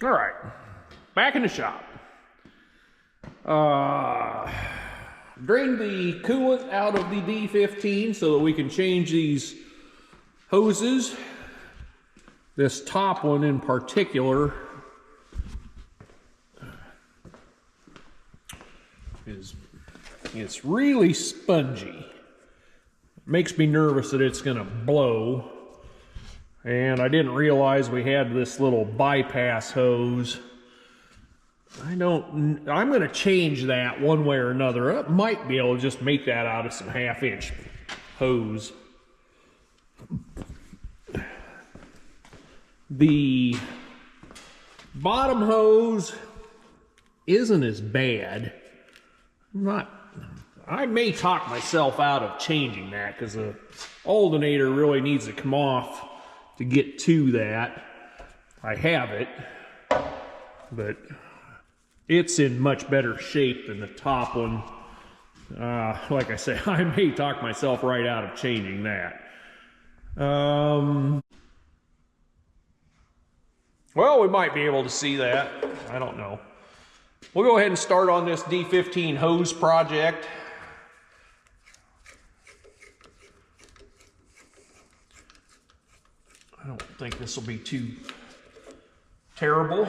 All right, back in the shop. Drained the coolant out of the D-15 so that we can change these hoses. This top one in particular it's really spongy. Makes me nervous that it's gonna blow. And I didn't realize we had this little bypass hose. I'm gonna change that one way or another. I might be able to just make that out of some 1/2-inch hose. The bottom hose isn't as bad. I may talk myself out of changing that because the alternator really needs to come off to get to that. I have it, but it's in much better shape than the top one. Like I say, I may talk myself right out of changing that. Well, we might be able to see that. I don't know. We'll go ahead and start on this D-15 hose project. I don't think this will be too terrible.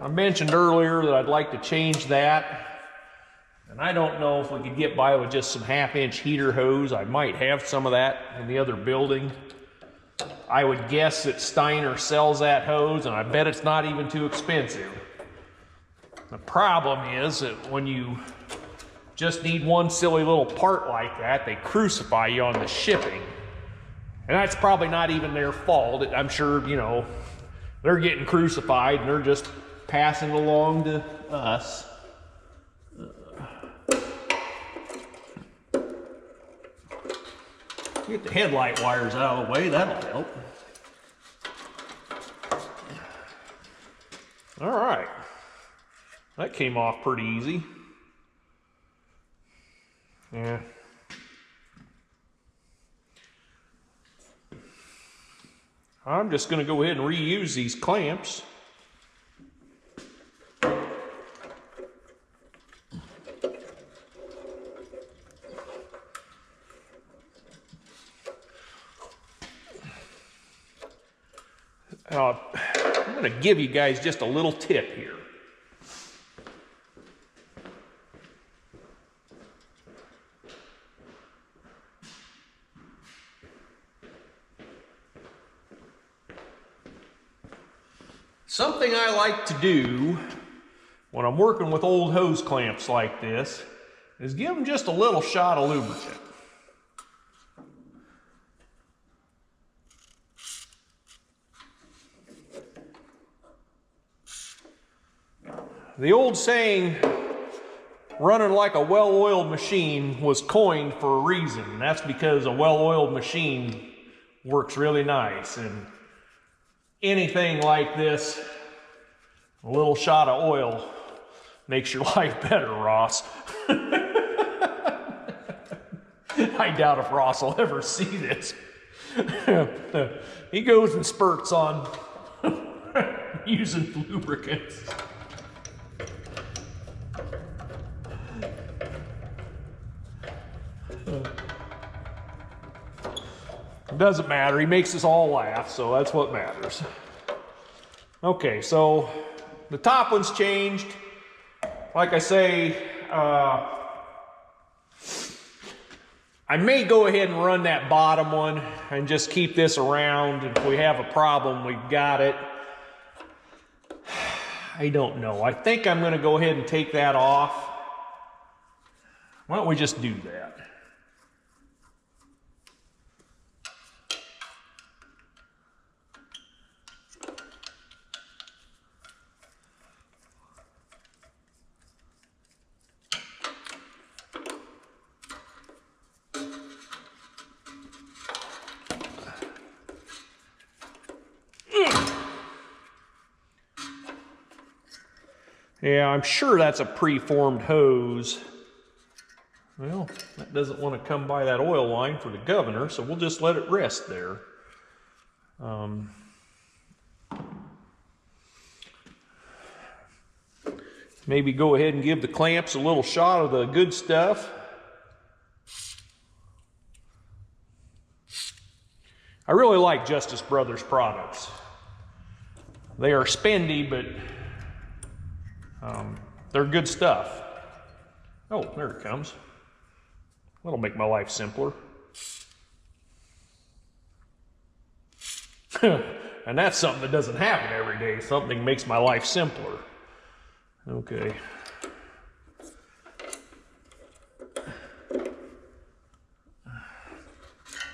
I mentioned earlier that I'd like to change that. And I don't know if we could get by with just some 1/2-inch heater hose. I might have some of that in the other building. I would guess that Steiner sells that hose, and I bet it's not even too expensive. The problem is that when you just need one silly little part like that, they crucify you on the shipping. And that's probably not even their fault. I'm sure, you know, they're getting crucified and they're just passing it along to us. Get the headlight wires out of the way, that'll help. All right, that came off pretty easy. Yeah. I'm just going to go ahead and reuse these clamps. I'm going to give you guys just a little tip here. Something I like to do when I'm working with old hose clamps like this is give them just a little shot of lubricant. The old saying, running like a well-oiled machine, was coined for a reason. That's because a well-oiled machine works really nice. And anything like this, a little shot of oil makes your life better, Ross. I doubt if Ross will ever see this. He goes in spurts on using lubricants. It doesn't matter, he makes us all laugh, so that's what matters. Okay, so the top one's changed. Like I say, I may go ahead and run that bottom one and just keep this around. If we have a problem, we've got it. I don't know. I think I'm going to go ahead and take that off. Why don't we just do that? Yeah, I'm sure that's a preformed hose. Well, that doesn't want to come by that oil line for the governor, so we'll just let it rest there. Maybe go ahead and give the clamps a little shot of the good stuff. I really like Justice Brothers products. They are spendy, but they're good stuff. Oh, there it comes. That'll make my life simpler. And that's something that doesn't happen every day. Something makes my life simpler. Okay.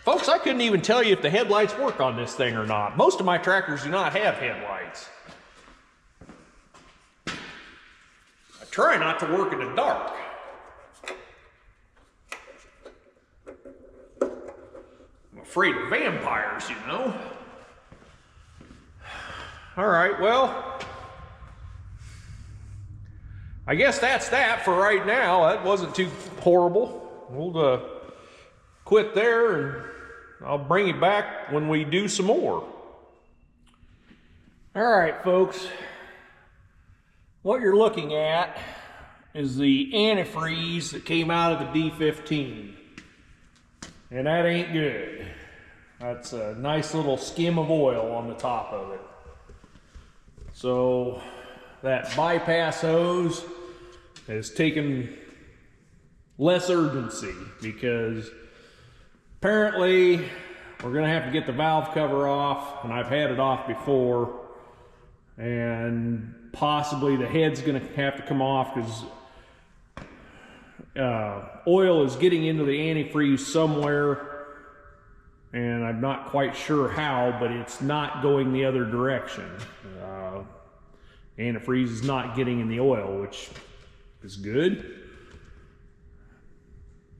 Folks, I couldn't even tell you if the headlights work on this thing or not. Most of my tractors do not have headlights. I try not to work in the dark. I'm afraid of vampires, you know. All right, well, I guess that's that for right now. That wasn't too horrible. We'll quit there, and I'll bring it back when we do some more. All right, folks. What you're looking at is the antifreeze that came out of the D-15. And that ain't good. That's a nice little skim of oil on the top of it. So that bypass hose has taken less urgency because apparently we're gonna have to get the valve cover off, and I've had it off before, and possibly the head's gonna have to come off because oil is getting into the antifreeze somewhere, and I'm not quite sure how, but it's not going the other direction. Antifreeze is not getting in the oil, which is good.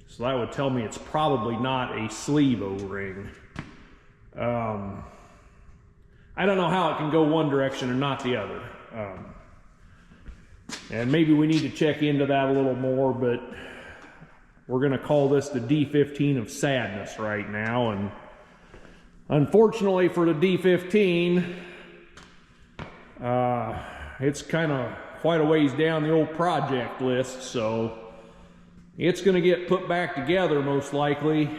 So that would tell me it's probably not a sleeve O-ring. I don't know how it can go one direction and not the other. And maybe we need to check into that a little more, but we're gonna call this the D-15 of sadness right now. And unfortunately for the D-15, it's kind of quite a ways down the old project list, so it's going to get put back together most likely,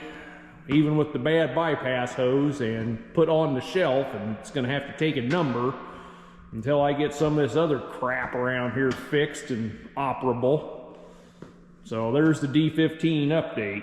even with the bad bypass hose, and put on the shelf, and it's going to have to take a number until I get some of this other crap around here fixed and operable. So there's the D-15 update.